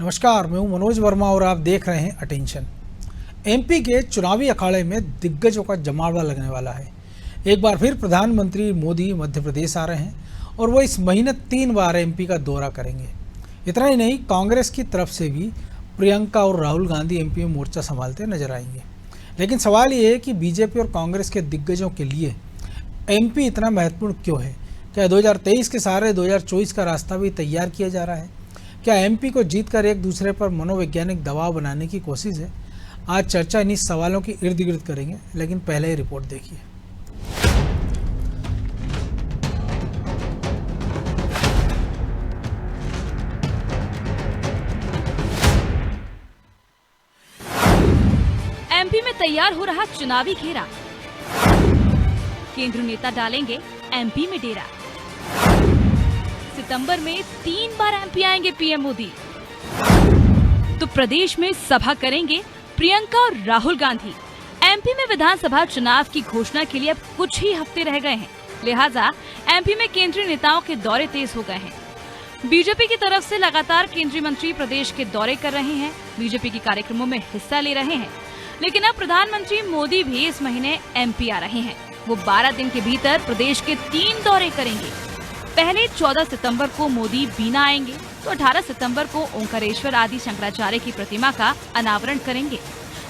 नमस्कार, मैं हूं मनोज वर्मा और आप देख रहे हैं अटेंशन। एमपी के चुनावी अखाड़े में दिग्गजों का जमावड़ा लगने वाला है। एक बार फिर प्रधानमंत्री मोदी मध्य प्रदेश आ रहे हैं और वो इस महीने 3 बार एमपी का दौरा करेंगे। इतना ही नहीं, कांग्रेस की तरफ से भी प्रियंका और राहुल गांधी एमपी में मोर्चा संभालते नजर आएंगे। लेकिन सवाल ये है कि बीजेपी और कांग्रेस के दिग्गजों के लिए एमपी इतना महत्वपूर्ण क्यों है? क्या 2023 के सहारे 2024 का रास्ता भी तैयार किया जा रहा है? क्या एमपी को जीतकर एक दूसरे पर मनोवैज्ञानिक दबाव बनाने की कोशिश है? आज चर्चा इन्हीं सवालों की इर्द गिर्द करेंगे, लेकिन पहले ही रिपोर्ट देखिए। एमपी में तैयार हो रहा चुनावी घेरा, केंद्रीय नेता डालेंगे एमपी में डेरा। सितंबर में 3 बार एमपी आएंगे पीएम मोदी, तो प्रदेश में सभा करेंगे प्रियंका और राहुल गांधी। एमपी में विधानसभा चुनाव की घोषणा के लिए अब कुछ ही हफ्ते रह गए हैं, लिहाजा एमपी में केंद्रीय नेताओं के दौरे तेज हो गए हैं। बीजेपी की तरफ से लगातार केंद्रीय मंत्री प्रदेश के दौरे कर रहे हैं, बीजेपी के कार्यक्रमों में हिस्सा ले रहे हैं। लेकिन अब प्रधानमंत्री मोदी भी इस महीने एमपी आ रहे हैं। वो 12 दिन के भीतर प्रदेश के 3 दौरे करेंगे। पहले 14 सितंबर को मोदी बीना आएंगे, तो 18 सितंबर को ओंकारेश्वर आदि शंकराचार्य की प्रतिमा का अनावरण करेंगे।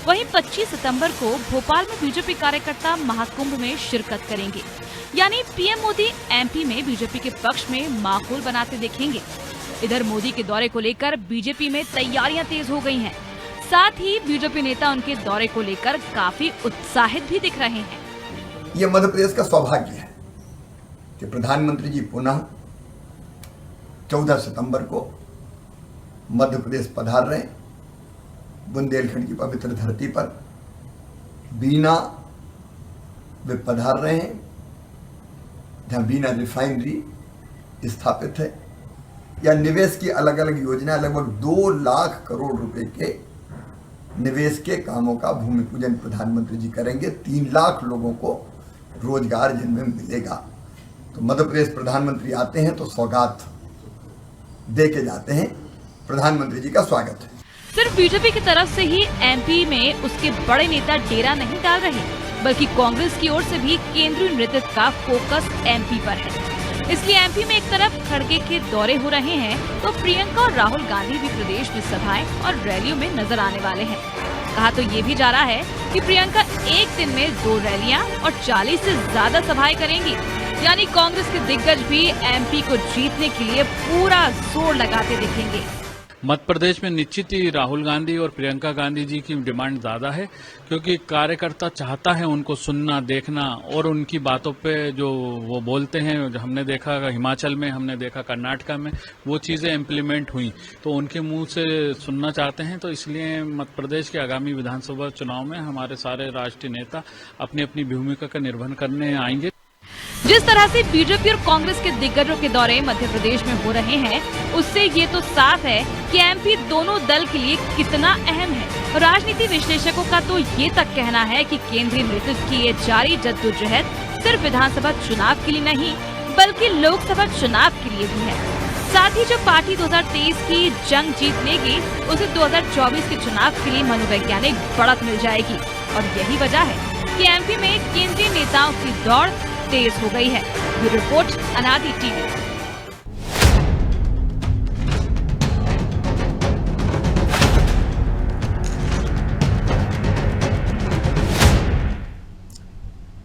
वहीं 25 सितंबर को भोपाल में बीजेपी कार्यकर्ता महाकुंभ में शिरकत करेंगे। यानी पीएम मोदी एमपी में बीजेपी के पक्ष में माहौल बनाते दिखेंगे। इधर मोदी के दौरे को लेकर बीजेपी में तैयारियां तेज हो गई हैं। साथ ही बीजेपी नेता उनके दौरे को लेकर काफी उत्साहित भी दिख रहे हैं। ये मध्य प्रदेश का सौभाग्य है कि प्रधानमंत्री जी पुनः 14 सितंबर को मध्य प्रदेश पधार रहे हैं। बुंदेलखंड की पवित्र धरती पर बीना वे पधार रहे हैं, जहां बीना रिफाइनरी स्थापित है। या निवेश की अलग अलग योजना, लगभग 2 लाख करोड़ रुपए के निवेश के कामों का भूमि पूजन प्रधानमंत्री जी करेंगे। 3 लाख लोगों को रोजगार जिनमें मिलेगा। तो मध्य प्रदेश प्रधानमंत्री आते हैं तो सौगात दे के जाते हैं। प्रधानमंत्री जी का स्वागत है। सिर्फ बीजेपी की तरफ से ही एमपी में उसके बड़े नेता डेरा नहीं डाल रहे, बल्कि कांग्रेस की ओर से भी केंद्रीय नेतृत्व का फोकस एमपी पर है। इसलिए एमपी में एक तरफ खड़गे के दौरे हो रहे हैं, तो प्रियंका और राहुल गांधी भी प्रदेश में सभाएं और रैलियों में नजर आने वाले हैं। कहा तो ये भी जा रहा है कि प्रियंका एक दिन में 2 रैलियां और 40 से ज्यादा सभाएं करेंगी। यानी कांग्रेस के दिग्गज भी एमपी को जीतने के लिए पूरा जोर लगाते दिखेंगे। मध्य प्रदेश में निश्चित ही राहुल गांधी और प्रियंका गांधी जी की डिमांड ज्यादा है, क्योंकि कार्यकर्ता चाहता है उनको सुनना, देखना और उनकी बातों पे जो वो बोलते हैं। जो हमने देखा हिमाचल में, हमने देखा कर्नाटका में, वो चीजें इम्प्लीमेंट हुई, तो उनके मुंह से सुनना चाहते हैं। तो इसलिए मध्य प्रदेश के आगामी विधानसभा चुनाव में हमारे सारे राष्ट्रीय नेता अपनी अपनी भूमिका का निर्वहन करने आएंगे। जिस तरह से बीजेपी और कांग्रेस के दिग्गजों के दौरे मध्य प्रदेश में हो रहे हैं, उससे ये तो साफ है कि एमपी दोनों दल के लिए कितना अहम है। राजनीति विश्लेषकों का तो ये तक कहना है कि केंद्रीय नेतृत्व की ये जारी जद्दोजहद सिर्फ विधानसभा चुनाव के लिए नहीं, बल्कि लोकसभा चुनाव के लिए भी है। साथ ही जो पार्टी 2023 की जंग जीत लेगी, उसे 2024 के चुनाव के लिए मनोवैज्ञानिक बढ़त मिल जाएगी। और यही वजह है कि एमपी में केंद्रीय नेताओं की दौड़ तेज हो गई है। ब्यूरो रिपोर्ट, अनादि टीवी।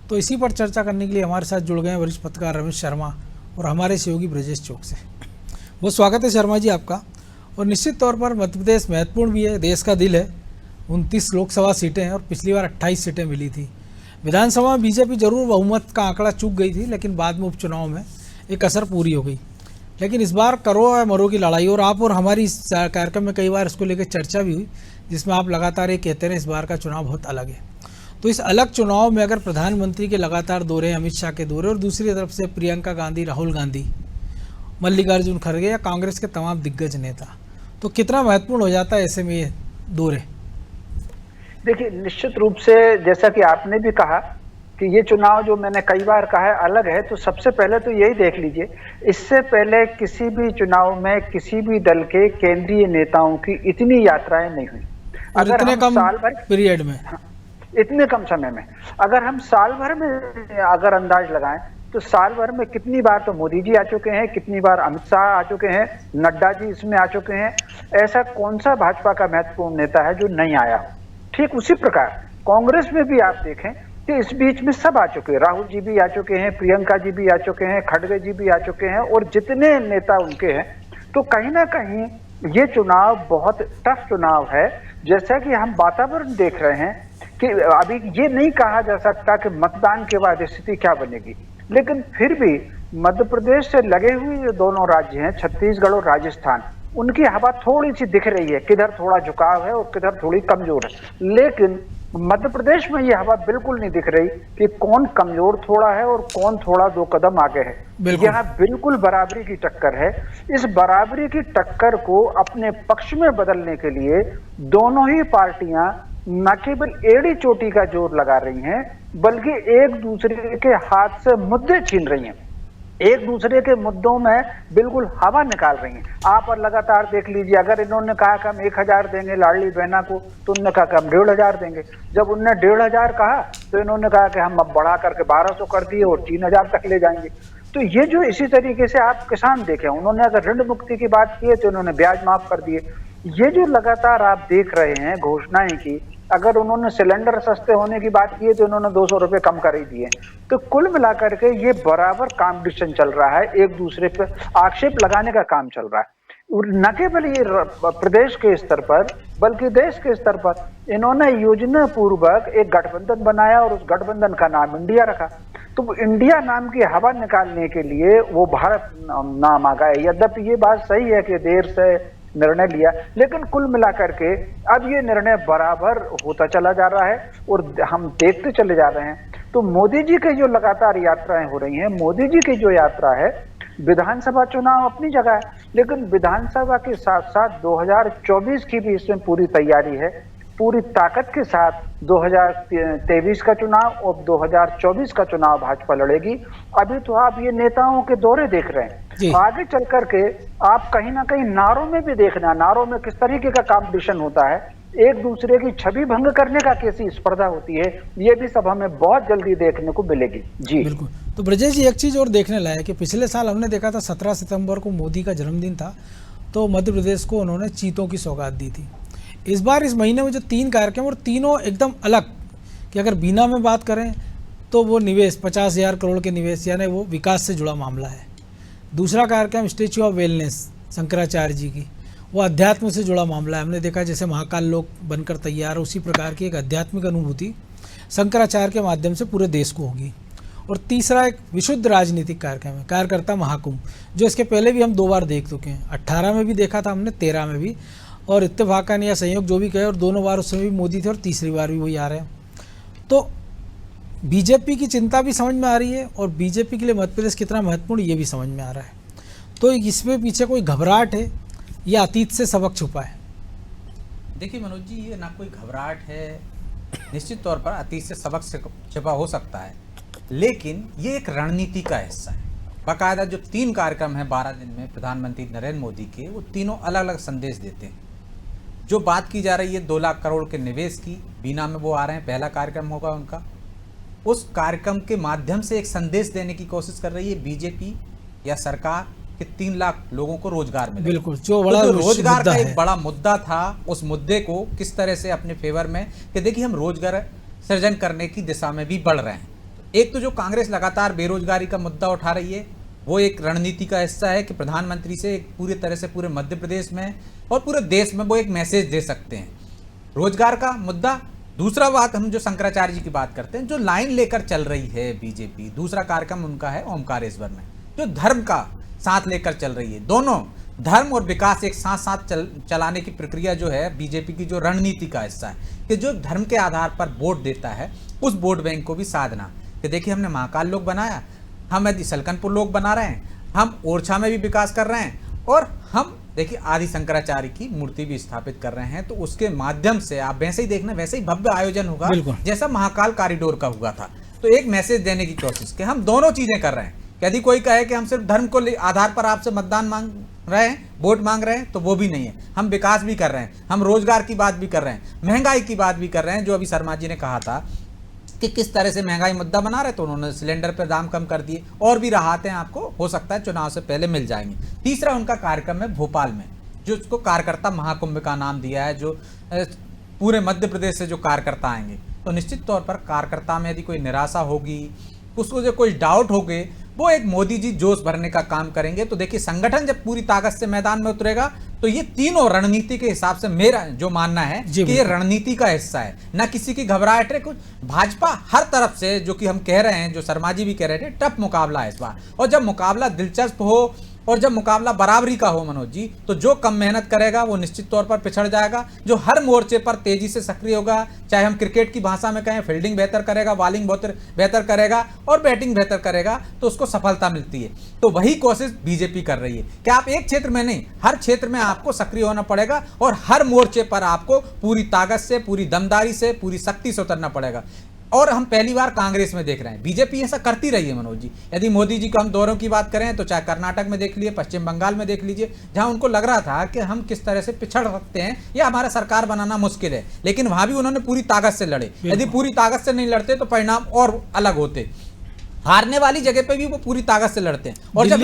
तो इसी पर चर्चा करने के लिए हमारे साथ जुड़ गए हैं वरिष्ठ पत्रकार रमेश शर्मा और हमारे सहयोगी ब्रजेश चौक से। बहुत स्वागत है शर्मा जी आपका। और निश्चित तौर पर मध्य प्रदेश महत्वपूर्ण भी है, देश का दिल है। 29 लोकसभा सीटें हैं और पिछली बार 28 सीटें मिली थी। विधानसभा में बीजेपी जरूर बहुमत का आंकड़ा चूक गई थी, लेकिन बाद में उपचुनाव में एक असर पूरी हो गई। लेकिन इस बार करो या मरो की लड़ाई, और आप और हमारी इस कार्यक्रम में कई बार इसको लेकर चर्चा भी हुई, जिसमें आप लगातार ये कहते रहे इस बार का चुनाव बहुत अलग है। तो इस अलग चुनाव में अगर प्रधानमंत्री के लगातार दौरे, अमित शाह के दौरे और दूसरी तरफ से प्रियंका गांधी, राहुल गांधी, मल्लिकार्जुन खड़गे या कांग्रेस के तमाम दिग्गज नेता, तो कितना महत्वपूर्ण हो जाता है ऐसे में ये दौरे? देखिए, निश्चित रूप से जैसा कि आपने भी कहा कि ये चुनाव जो मैंने कई बार कहा है अलग है, तो सबसे पहले तो यही देख लीजिए, इससे पहले किसी भी चुनाव में किसी भी दल के केंद्रीय नेताओं की इतनी यात्राएं नहीं हुई। और अगर इतने हम कम साल भर पीरियड में, इतने कम समय में अगर हम साल भर में अगर अंदाज लगाएं तो साल भर में कितनी बार तो मोदी जी आ चुके हैं, कितनी बार अमित शाह आ चुके हैं, नड्डा जी इसमें आ चुके हैं। ऐसा कौन सा भाजपा का महत्वपूर्ण नेता है जो नहीं आया हो? ठीक उसी प्रकार कांग्रेस में भी आप देखें कि इस बीच में सब आ चुके हैं, राहुल जी भी आ चुके हैं, प्रियंका जी भी आ चुके हैं, खड़गे जी भी आ चुके हैं, और जितने नेता उनके हैं। तो कहीं ना कहीं ये चुनाव बहुत टफ चुनाव है। जैसा कि हम वातावरण देख रहे हैं कि अभी ये नहीं कहा जा सकता कि मतदान के बाद स्थिति क्या बनेगी, लेकिन फिर भी मध्य प्रदेश से लगे हुए जो दोनों राज्य हैं, छत्तीसगढ़ और राजस्थान, उनकी हवा थोड़ी सी दिख रही है, किधर थोड़ा झुकाव है और किधर थोड़ी कमजोर है। लेकिन मध्य प्रदेश में ये हवा बिल्कुल नहीं दिख रही कि कौन कमजोर थोड़ा है और कौन थोड़ा 2 कदम आगे है। यहाँ बिल्कुल बराबरी की टक्कर है। इस बराबरी की टक्कर को अपने पक्ष में बदलने के लिए दोनों ही पार्टियां न केवल एड़ी चोटी का जोर लगा रही हैं, बल्कि एक दूसरे के हाथ से मुद्दे छीन रही हैं, एक दूसरे के मुद्दों में बिल्कुल हवा निकाल रही हैं। आप और लगातार देख लीजिए, अगर इन्होंने कहा कि हम 1000 देंगे लाडली बहना को, तो उन्होंने कहा कि हम 1500 देंगे। जब उनने 1500 कहा तो इन्होंने कहा कि हम अब बढ़ा करके 1200 कर दिए और 3000 तक ले जाएंगे। तो ये जो इसी तरीके से आप किसान देखें, उन्होंने अगर ऋण मुक्ति की बात की है तो उन्होंने ब्याज माफ कर दिए। ये जो लगातार आप देख रहे हैं घोषणाएं की, अगर उन्होंने सिलेंडर सस्ते होने की बात की है तो उन्होंने 200 रुपए कम कर ही दिए। तो कुल मिलाकर के ये बराबर कंपटीशन चल रहा है, एक दूसरे पे आक्षेप लगाने का काम चल रहा है। और न केवल ये प्रदेश के स्तर पर बल्कि देश के स्तर पर इन्होंने योजना पूर्वक एक गठबंधन बनाया और उस गठबंधन का नाम इंडिया रखा। तो इंडिया नाम की हवा निकालने के लिए वो भारत नाम आ गया। यद्यपि ये बात सही है कि देर से निर्णय लिया, लेकिन कुल मिलाकर के अब ये निर्णय बराबर होता चला जा रहा है और हम देखते चले जा रहे हैं। तो मोदी जी की जो लगातार यात्राएं हो रही हैं, मोदी जी की जो यात्रा है, विधानसभा चुनाव अपनी जगह है, लेकिन विधानसभा के साथ साथ 2024 की भी इसमें पूरी तैयारी है। पूरी ताकत के साथ 2023 का चुनाव और 2024 का चुनाव भाजपा लड़ेगी। अभी तो आप ये नेताओं के दौरे देख रहे हैं, आगे चल करके आप कहीं ना कहीं नारों में भी देखना, नारों में किस तरीके का कंपटीशन होता है, एक दूसरे की छवि भंग करने का कैसी स्पर्धा होती है, ये भी सब हमें बहुत जल्दी देखने को मिलेगी। जी बिल्कुल। तो ब्रजेश जी, एक चीज़ और देखने लायक है कि पिछले साल हमने देखा था 17 सितंबर को मोदी का जन्मदिन था, तो मध्य प्रदेश को उन्होंने चीतों की सौगात दी थी। इस बार इस महीने में जो 3 कार्यक्रम और तीनों एकदम अलग, कि अगर बीना में बात करें तो वो निवेश 50,000 करोड़ के निवेश, यानी वो विकास से जुड़ा मामला है। दूसरा कार्यक्रम statue of wellness Shankaracharya ji की, वो अध्यात्म से जुड़ा मामला है। हमने देखा जैसे महाकाल लोक बनकर तैयार, उसी प्रकार की एक आध्यात्मिक अनुभूति शंकराचार्य के माध्यम से पूरे देश को होगी। और तीसरा एक विशुद्ध राजनीतिक कार्यक्रम है, कार्यकर्ता महाकुंभ, जो इसके पहले भी हम 2 बार देख चुके हैं। 18 में भी देखा था हमने, 13 में भी, और इत्तेफाकन या संयोग जो भी कहे, और दोनों बार उस समय भी मोदी थे और तीसरी बार भी वही आ रहे हैं। तो बीजेपी की चिंता भी समझ में आ रही है और बीजेपी के लिए मध्य प्रदेश कितना महत्वपूर्ण ये भी समझ में आ रहा है। तो इसमें पीछे कोई घबराहट है या अतीत से सबक छुपा है? देखिए मनोज जी, ये ना कोई घबराहट है, निश्चित तौर पर अतीत से सबक छिपा हो सकता है, लेकिन ये एक रणनीति का हिस्सा है। बाकायदा जो 3 कार्यक्रम हैं 12 दिन में प्रधानमंत्री नरेंद्र मोदी के, वो तीनों अलग अलग संदेश देते हैं। जो बात की जा रही है 2 लाख करोड़ के निवेश की, बीना में वो आ रहे हैं, पहला कार्यक्रम होगा उनका। उस कार्यक्रम के माध्यम से एक संदेश देने की कोशिश कर रही है बीजेपी या सरकार कि 3 लाख लोगों को रोजगार मिले। बिल्कुल, जो बड़ा तो रोजगार का एक बड़ा मुद्दा था, उस मुद्दे को किस तरह से अपने फेवर में, कि देखिए हम रोजगार सृजन करने की दिशा में भी बढ़ रहे हैं। एक तो जो कांग्रेस लगातार बेरोजगारी का मुद्दा उठा रही है, वो एक रणनीति का हिस्सा है कि प्रधानमंत्री से एक पूरी तरह से पूरे मध्य प्रदेश में और पूरे देश में वो एक मैसेज दे सकते हैं, रोजगार का मुद्दा। दूसरा बात, हम जो शंकराचार्य जी की बात करते हैं, जो लाइन लेकर चल रही है बीजेपी, दूसरा कार्यक्रम उनका है ओमकारेश्वर में, जो धर्म का साथ लेकर चल रही है। दोनों धर्म और विकास एक साथ साथ चलाने की प्रक्रिया जो है बीजेपी की जो रणनीति का हिस्सा है, कि जो धर्म के आधार पर वोट देता है उस वोट बैंक को भी साधना, कि देखिए हमने महाकाल लोक बनाया, हम यदि सलकनपुर लोक बना रहे हैं, हम ओरछा में भी विकास कर रहे हैं, और हम देखिए आदि शंकराचार्य की मूर्ति भी स्थापित कर रहे हैं। तो उसके माध्यम से आप वैसे ही देखना, वैसे ही भव्य आयोजन होगा जैसा महाकाल कॉरिडोर का हुआ था। तो एक मैसेज देने की कोशिश कि हम दोनों चीजें कर रहे हैं। यदि कोई कहे कि हम सिर्फ धर्म को आधार पर आपसे मतदान मांग रहे हैं, वोट मांग रहे हैं, तो वो भी नहीं है। हम विकास भी कर रहे हैं, हम रोजगार की बात भी कर रहे हैं, महंगाई की बात भी कर रहे हैं। जो अभी शर्मा जी ने कहा था कि किस तरह से महंगाई मुद्दा बना रहे, तो उन्होंने सिलेंडर पर दाम कम कर दिए, और भी राहतें आपको हो सकता है चुनाव से पहले मिल जाएंगी। तीसरा उनका कार्यक्रम है भोपाल में, जो उसको कार्यकर्ता महाकुंभ का नाम दिया है, जो पूरे मध्य प्रदेश से जो कार्यकर्ता आएंगे। तो निश्चित तौर पर कार्यकर्ता में यदि कोई निराशा होगी, उसको जो कोई डाउट होगे, वो एक मोदी जी जोश भरने का काम करेंगे। तो देखिए, संगठन जब पूरी ताकत से मैदान में उतरेगा तो ये तीनों रणनीति के हिसाब से मेरा जो मानना है कि ये रणनीति का हिस्सा है, ना किसी की घबराहट है। कुछ भाजपा हर तरफ से, जो कि हम कह रहे हैं, जो शर्मा जी भी कह रहे थे, टफ मुकाबला है इस बार। और जब मुकाबला दिलचस्प हो और जब मुकाबला बराबरी का हो मनोज जी, तो जो कम मेहनत करेगा वो निश्चित तौर पर पिछड़ जाएगा। जो हर मोर्चे पर तेजी से सक्रिय होगा, चाहे हम क्रिकेट की भाषा में कहें, फील्डिंग बेहतर करेगा, बॉलिंग बेहतर करेगा और बैटिंग बेहतर करेगा, तो उसको सफलता मिलती है। तो वही कोशिश बीजेपी कर रही है कि आप एक क्षेत्र में नहीं, हर क्षेत्र में आपको सक्रिय होना पड़ेगा और हर मोर्चे पर आपको पूरी ताकत से, पूरी दमदारी से, पूरी शक्ति से उतरना पड़ेगा। और हम पहली बार कांग्रेस में देख रहे हैं, बीजेपी ऐसा करती रही है मनोज जी। यदि मोदी जी को हम दौरों की बात करें तो चाहे कर्नाटक में देख लीजिए, पश्चिम बंगाल में देख लीजिए, जहां उनको लग रहा था कि हम किस तरह से पिछड़ सकते हैं या हमारा सरकार बनाना मुश्किल है, लेकिन वहां भी उन्होंने पूरी ताकत से लड़े। यदि पूरी ताकत से नहीं लड़ते तो परिणाम और अलग होते। हारने वाली जगह पे भी वो पूरी ताकत से लड़ते हैं। और जब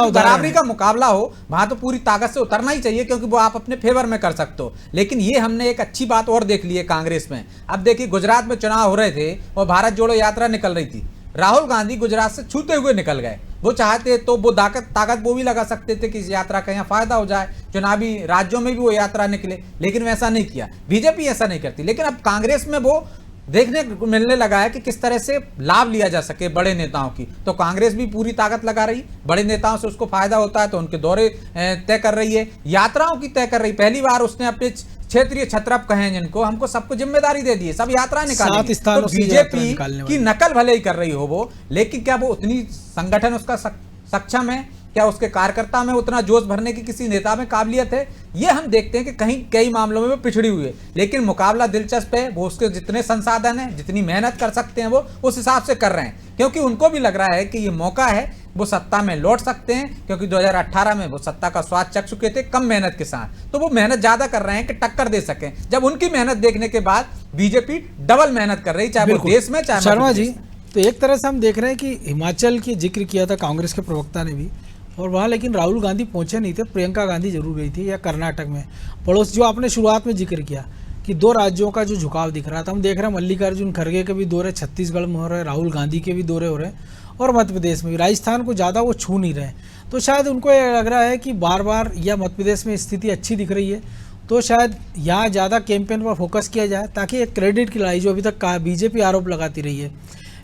बराबरी का मुकाबला हो, वहां तो पूरी ताकत से उतरना ही चाहिए, क्योंकि वो आप अपने फेवर में कर सकते हो। लेकिन ये हमने एक अच्छी बात और देख ली है कांग्रेस में। अब देखिए, गुजरात में चुनाव हो रहे थे और भारत जोड़ो यात्रा निकल रही थी, राहुल गांधी गुजरात से छूते हुए निकल गए। वो चाहते तो वो ताकत वो भी लगा सकते थे कि इस यात्रा का यहाँ फायदा हो जाए, चुनावी राज्यों में भी वो यात्रा निकले, लेकिन वैसा नहीं किया। बीजेपी ऐसा नहीं करती। लेकिन अब कांग्रेस में वो देखने को मिलने लगा है कि किस तरह से लाभ लिया जा सके बड़े नेताओं की। तो कांग्रेस भी पूरी ताकत लगा रही, बड़े नेताओं से उसको फायदा होता है तो उनके दौरे तय कर रही है, यात्राओं की तय कर रही। पहली बार उसने अपने क्षेत्रीय छत्रप कहे जिनको, हमको सबको जिम्मेदारी दे दी है, सब यात्रा निकाली। तो बीजेपी की नकल भले ही कर रही हो वो, लेकिन क्या वो उतनी संगठन उसका सक्षम है? क्या उसके कार्यकर्ता में उतना जोश भरने की किसी नेता में काबिलियत है? ये हम देखते हैं कि कहीं कई मामलों में वो पिछड़ी हुई है। लेकिन मुकाबला दिलचस्प है, वो उसके जितने संसाधन हैं, जितनी मेहनत कर सकते हैं, वो उस हिसाब से कर रहे हैं, क्योंकि उनको भी लग रहा है कि ये मौका है, वो सत्ता में लौट सकते हैं। क्योंकि 2018 में वो सत्ता का स्वाद चख चुके थे कम मेहनत के साथ, तो वो मेहनत ज्यादा कर रहे हैं कि टक्कर दे सकें। जब उनकी मेहनत देखने के बाद बीजेपी डबल मेहनत कर रही, चाहे वो देश में चाहे शर्मा जी। तो एक तरह से हम देख रहे हैं कि हिमाचल की जिक्र किया था कांग्रेस के प्रवक्ता ने भी, और वहाँ लेकिन राहुल गांधी पहुंचे नहीं थे, प्रियंका गांधी जरूर गई थी, या कर्नाटक में पड़ोस, जो आपने शुरुआत में जिक्र किया कि दो राज्यों का जो झुकाव दिख रहा था। हम देख रहे हैं मल्लिकार्जुन खड़गे के भी दौरे छत्तीसगढ़ में हो रहे हैं, राहुल गांधी के भी दौरे हो रहे हैं, और मध्य प्रदेश में भी। राजस्थान को ज़्यादा वो छू नहीं रहे, तो शायद उनको ये लग रहा है कि बार बार, या मध्य प्रदेश में स्थिति अच्छी दिख रही है तो शायद यहाँ ज़्यादा कैंपेन पर फोकस किया जाए, ताकि एक क्रेडिट की लड़ाई, जो अभी तक बीजेपी आरोप लगाती रही है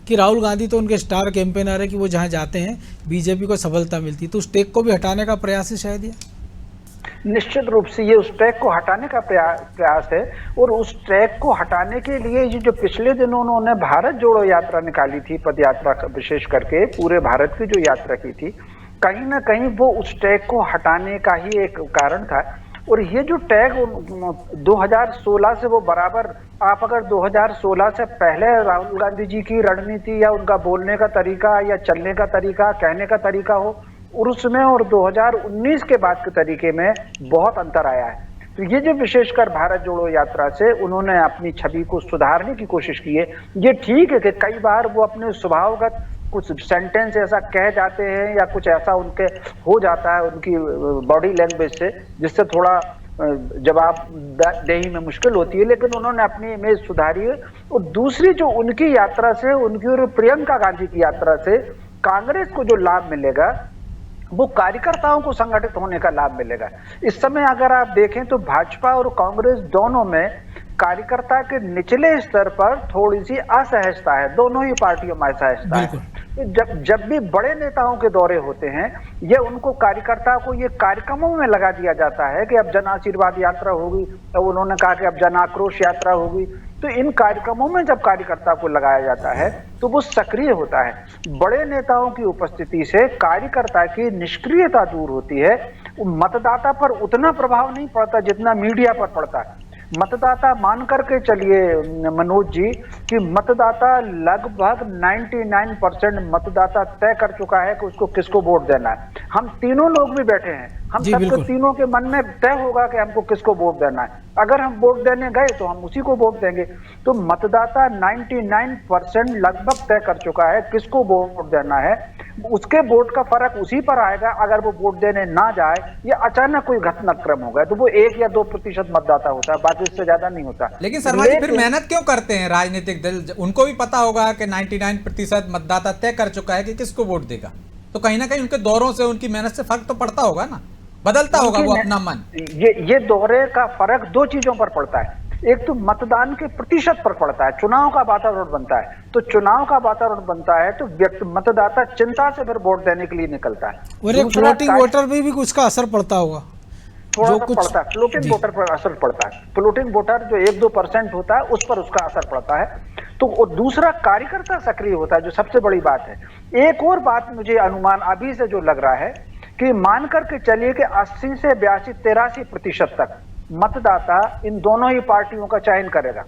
कि राहुल गांधी तो उनके स्टार कैंपेनर है कि वो जहां जाते हैं बीजेपी को सफलता मिलती, तो उस टेक को भी हटाने का प्रयास है शायद ये। निश्चित रूप से ये उस ट्रैक को हटाने का प्रयास है। और उस ट्रैक को हटाने के लिए ये जो पिछले दिनों उन्होंने भारत जोड़ो यात्रा निकाली थी, पद यात्रा विशेष करके पूरे भारत की जो यात्रा की थी, कहीं ना कहीं वो उस ट्रैक को हटाने का ही एक कारण था। और ये जो टैग 2016 से वो बराबर, आप अगर 2016 से पहले राहुल गांधी जी की रणनीति या उनका बोलने का तरीका या चलने का तरीका, कहने का तरीका हो, और उसमें और 2019 के बाद के तरीके में बहुत अंतर आया है। तो ये जो विशेषकर भारत जोड़ो यात्रा से उन्होंने अपनी छवि को सुधारने की कोशिश की है। ये ठीक है कि कई बार वो अपने स्वभावगत कुछ सेंटेंस ऐसा कह जाते हैं या कुछ ऐसा उनके हो जाता है उनकी बॉडी लैंग्वेज से, जिससे थोड़ा जवाबदेही में मुश्किल होती है, लेकिन उन्होंने अपनी इमेज सुधारी है। और दूसरी जो उनकी यात्रा से, उनकी और प्रियंका गांधी की यात्रा से कांग्रेस को जो लाभ मिलेगा वो कार्यकर्ताओं को संगठित होने का लाभ मिलेगा। इस समय अगर आप देखें तो भाजपा और कांग्रेस दोनों में कार्यकर्ता के निचले स्तर पर थोड़ी सी असहजता है, दोनों ही पार्टियों में असहजता है। जब भी बड़े नेताओं के दौरे होते हैं, ये उनको कार्यकर्ता को ये कार्यक्रमों में लगा दिया जाता है कि अब जन आशीर्वाद यात्रा होगी, तो उन्होंने कहा कि अब जन आक्रोश यात्रा होगी। तो इन कार्यक्रमों में जब कार्यकर्ता को लगाया जाता है तो वो सक्रिय होता है। बड़े नेताओं की उपस्थिति से कार्यकर्ता की निष्क्रियता दूर होती है। मतदाता पर उतना प्रभाव नहीं पड़ता जितना मीडिया पर पड़ता है। मतदाता मान करके चलिए मनोज जी कि मतदाता लगभग 99% मतदाता तय कर चुका है कि उसको किसको वोट देना है। हम तीनों लोग भी बैठे हैं, हम जी, सबके बिल्कुल। तीनों के मन में तय होगा कि हमको किसको वोट देना है। अगर हम वोट देने गए तो हम उसी को वोट देंगे। तो मतदाता 99% लगभग तय कर चुका है किसको वोट देना है। उसके वोट का फर्क उसी पर आएगा अगर वो वोट देने ना जाए या अचानक कोई घटनाक्रम हो गया तो वो 1 या 2% मतदाता होता है, बाकी इससे ज्यादा नहीं होता। लेकिन शर्मा जी फिर मेहनत क्यों करते हैं राजनीतिक दल? उनको भी पता होगा कि 99% मतदाता तय कर चुका है कि किसको वोट देगा, तो कहीं ना कहीं उनके दौरों से, उनकी मेहनत से फर्क तो पड़ता होगा ना, बदलता होगा वो अपना मन। ये दौरे का फर्क 2 चीजों पर पड़ता है। एक तो मतदान के प्रतिशत पर पड़ता है, चुनाव का वातावरण बनता है, तो चुनाव का वातावरण बनता है तो मतदाता चिंता से फिर वोट देने के लिए निकलता है। और एक फ्लोटिंग वोटर पे भी कुछ का असर पड़ता होगा, थोड़ा सा पड़ता है, फ्लोटिंग वोटर पर असर पड़ता है। फ्लोटिंग वोटर जो 1-2% होता है उस पर उसका असर पड़ता है। तो और दूसरा कार्यकर्ता सक्रिय होता है, जो सबसे बड़ी बात है। एक और बात मुझे अनुमान अभी से जो लग रहा है कि मान करके चलिए कि 80 से 82, 83% तक मतदाता इन दोनों ही पार्टियों का चयन करेगा।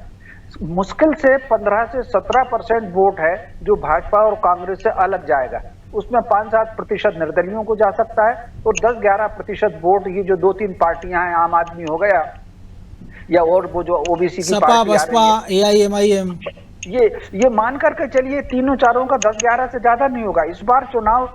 मुश्किल से 15 से 17% वोट है जो भाजपा और कांग्रेस से अलग जाएगा। उसमें 5-7% निर्दलियों को जा सकता है और 10-11% वोट ये जो 2-3 पार्टियां हैं, आम आदमी हो गया या और वो जो ओबीसी की सपा, पार्टी बसपा, AIMIM, ये मान करके चलिए तीनों चारों का 10-11 से ज्यादा नहीं होगा। इस बार चुनाव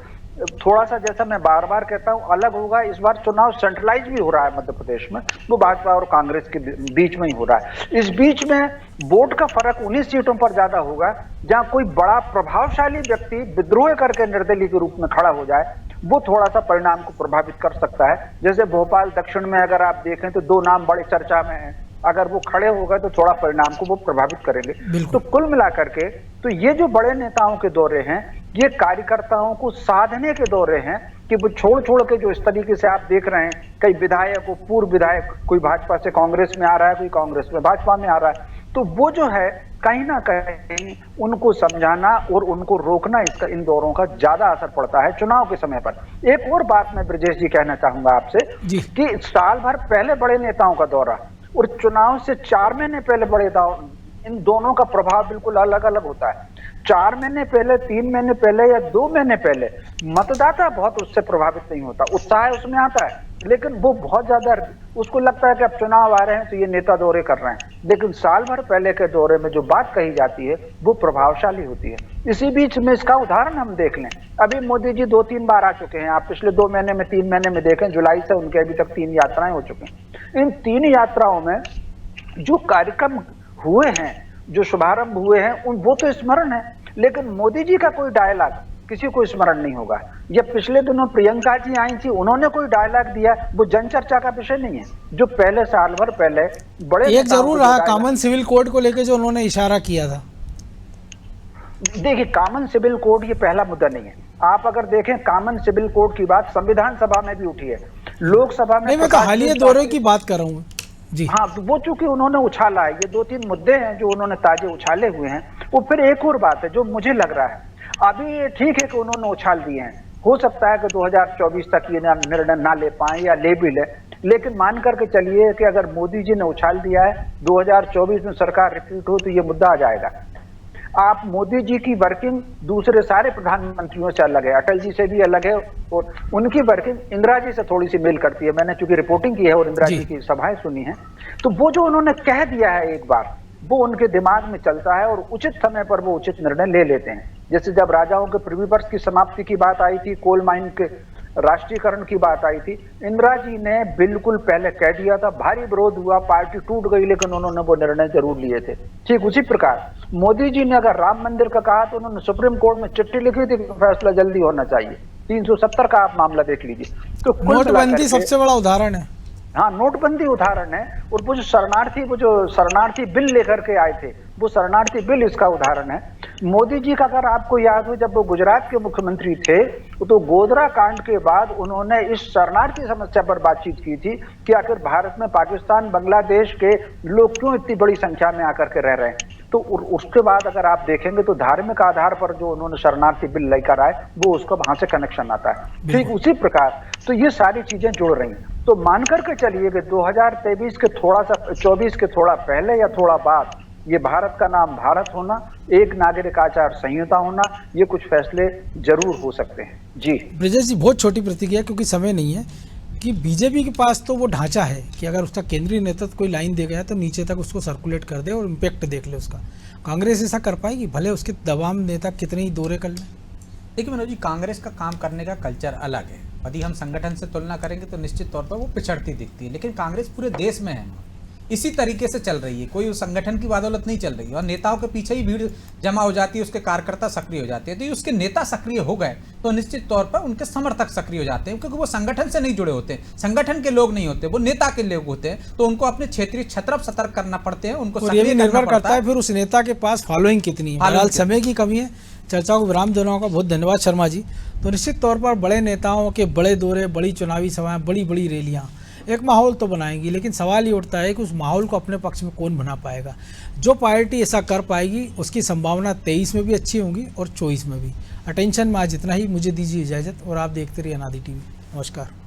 थोड़ा सा, जैसा मैं बार बार कहता हूं, अलग होगा। इस बार चुनाव सेंट्रलाइज भी हो रहा है मध्य प्रदेश में, वो भाजपा और कांग्रेस के बीच में ही हो रहा है। इस बीच में वोट का फर्क 19 सीटों पर ज्यादा होगा जहां कोई बड़ा प्रभावशाली व्यक्ति विद्रोह करके निर्दलीय के रूप में खड़ा हो जाए, वो थोड़ा सा परिणाम को प्रभावित कर सकता है। जैसे भोपाल दक्षिण में अगर आप देखें तो 2 नाम बड़े चर्चा में हैं, अगर वो खड़े हो गए तो थोड़ा परिणाम को वो प्रभावित करेंगे। तो कुल मिलाकर के तो ये जो बड़े नेताओं के दौरे हैं, ये कार्यकर्ताओं को साधने के दौरे हैं कि वो छोड़ छोड़ के, जो इस तरीके से आप देख रहे हैं, कई विधायक, पूर्व विधायक, कोई भाजपा से कांग्रेस में आ रहा है, कोई कांग्रेस में भाजपा में आ रहा है, तो वो जो है कहीं ना कहीं उनको समझाना और उनको रोकना, इसका इन दौरों का ज्यादा असर पड़ता है चुनाव के समय पर। एक और बात मैं ब्रजेश जी कहना चाहूंगा आपसे कि साल भर पहले बड़े नेताओं का दौरा और चुनाव से 4 महीने पहले बड़े दाव, इन दोनों का प्रभाव बिल्कुल अलग अलग होता है। 4 महीने पहले, 3 महीने पहले या 2 महीने पहले मतदाता बहुत उससे प्रभावित नहीं होता, उत्साह उसमें आता है, लेकिन वो बहुत ज्यादा उसको लगता है कि अब चुनाव आ रहे हैं तो ये नेता दौरे कर रहे हैं। लेकिन साल भर पहले के दौरे में जो बात कही जाती है वो प्रभावशाली होती है। इसी बीच में इसका उदाहरण हम देख लें, अभी मोदी जी 2-3 बार आ चुके हैं। आप पिछले 2 महीने में, 3 महीने में देखें, जुलाई से उनके अभी तक 3 यात्राएं हो चुकी हैं। इन 3 यात्राओं में जो कार्यक्रम हुए हैं, जो शुभारंभ हुए हैं, वो तो स्मरण है, लेकिन मोदी जी का कोई डायलॉग किसी को स्मरण नहीं होगा। या पिछले दिनों प्रियंका जी आई थी, उन्होंने कोई डायलॉग दिया, वो जनचर्चा का विषय नहीं है। जो पहले साल भर पहले बड़े एक जरूर रहा कॉमन सिविल कोड को लेकर जो उन्होंने इशारा किया था। देखिए, कॉमन सिविल कोड ये पहला मुद्दा नहीं है। आप अगर देखें, कॉमन सिविल कोड की बात संविधान सभा में भी उठी है, लोकसभा में। मैं तो हालिया दौरे की बात कर रहा हूँ जी। हाँ, तो वो चूंकि उन्होंने उछाला है, ये 2-3 मुद्दे हैं जो उन्होंने ताजे उछाले हुए हैं। वो फिर एक और बात है जो मुझे लग रहा है, अभी ये ठीक है कि उन्होंने उछाल दिए हैं, हो सकता है कि 2024 तक ये निर्णय ना ले पाए या ले भी ले, लेकिन मान करके चलिए कि अगर मोदी जी ने उछाल दिया है, 2024 में सरकार रिपीट हो तो ये मुद्दा आ जाएगा। आप मोदी जी की वर्किंग दूसरे सारे प्रधानमंत्रियों से अलग है, अटल जी से भी अलग है, और उनकी वर्किंग इंदिरा जी से थोड़ी सी मेल करती है। मैंने चूंकि रिपोर्टिंग की है और इंदिरा जी की सभाएं सुनी है, तो वो जो उन्होंने कह दिया है एक बार, वो उनके दिमाग में चलता है और उचित समय पर वो उचित निर्णय ले लेते हैं। जैसे जब राजाओं के पृथ्वी वर्ष की समाप्ति की बात आई थी, कोल माइन के राष्ट्रीयकरण की बात आई थी, इंदिरा जी ने बिल्कुल पहले कह दिया था, भारी विरोध हुआ, पार्टी टूट गई, लेकिन उन्होंने वो निर्णय जरूर लिए थे। ठीक उसी प्रकार मोदी जी ने अगर राम मंदिर का कहा तो उन्होंने सुप्रीम कोर्ट में चिट्ठी लिखी थी, फैसला जल्दी होना चाहिए। 370 का आप मामला देख लीजिए। तो नोटबंदी सबसे बड़ा उदाहरण है। हाँ, नोटबंदी उदाहरण है, और वो जो शरणार्थी बिल लेकर के आए थे, वो शरणार्थी बिल इसका उदाहरण है। मोदी जी का अगर आपको याद हो, जब वो गुजरात के मुख्यमंत्री थे तो गोधरा कांड के बाद उन्होंने इस शरणार्थी समस्या पर बातचीत की थी कि आखिर भारत में पाकिस्तान, बांग्लादेश के लोग क्यों इतनी बड़ी संख्या में आकर के रह रहे हैं। तो उसके बाद अगर आप देखेंगे तो धार्मिक आधार पर जो उन्होंने शरणार्थी बिल लेकर आए, वो उसका वहां से कनेक्शन आता है। ठीक उसी प्रकार तो ये सारी चीजें जुड़ रही हैं। तो मान करके चलिए कि 2023 के थोड़ा सा 24 के थोड़ा पहले या थोड़ा बाद ये भारत का नाम भारत होना, एक नागरिक आचार संहिता होना, ये कुछ फैसले जरूर हो सकते हैं। जी ब्रजेश जी, बहुत छोटी प्रतिक्रिया क्योंकि समय नहीं है, कि बीजेपी के पास तो वो ढांचा है कि अगर उसका केंद्रीय नेतृत्व कोई लाइन दे गया तो नीचे तक उसको सर्कुलेट कर दे और इम्पैक्ट देख ले उसका। कांग्रेस ऐसा कर पाएगी, भले उसके दबाव नेता कितने ही दौरे कर लें? देखिए मनोज जी, कांग्रेस का काम करने का कल्चर अलग है। यदि हम संगठन से तुलना करेंगे तो निश्चित तौर पर वो पिछड़ती दिखती है, लेकिन कांग्रेस पूरे देश में है, इसी तरीके से चल रही है। कोई उस संगठन की बदौलत नहीं चल रही है और नेताओं के पीछे ही भीड़ जमा हो जाती है, उसके कार्यकर्ता सक्रिय हो जाते हैं। तो ये उसके नेता सक्रिय हो गए तो निश्चित तौर पर उनके समर्थक सक्रिय हो जाते हैं, क्योंकि वो संगठन से नहीं जुड़े होते, संगठन के लोग नहीं होते, वो नेता के लोग होते हैं। तो उनको अपने क्षेत्रीय छत्र सतर्क करना पड़ते हैं, उनको और ये भी निर्भर करता है फिर उस नेता के पास फॉलोइंग कितनी है। फिलहाल समय की कमी है, चर्चा को विराम देना होगा। बहुत धन्यवाद शर्मा जी। तो निश्चित तौर पर बड़े नेताओं के बड़े दौरे, बड़ी चुनावी सभाएं, बड़ी बड़ी रैलियां एक माहौल तो बनाएंगी, लेकिन सवाल ये उठता है कि उस माहौल को अपने पक्ष में कौन बना पाएगा। जो पार्टी ऐसा कर पाएगी उसकी संभावना 23 में भी अच्छी होंगी और 24 में भी। अटेंशन में आज इतना ही, मुझे दीजिए इजाज़त और आप देखते रहिए अनादि टीवी। नमस्कार।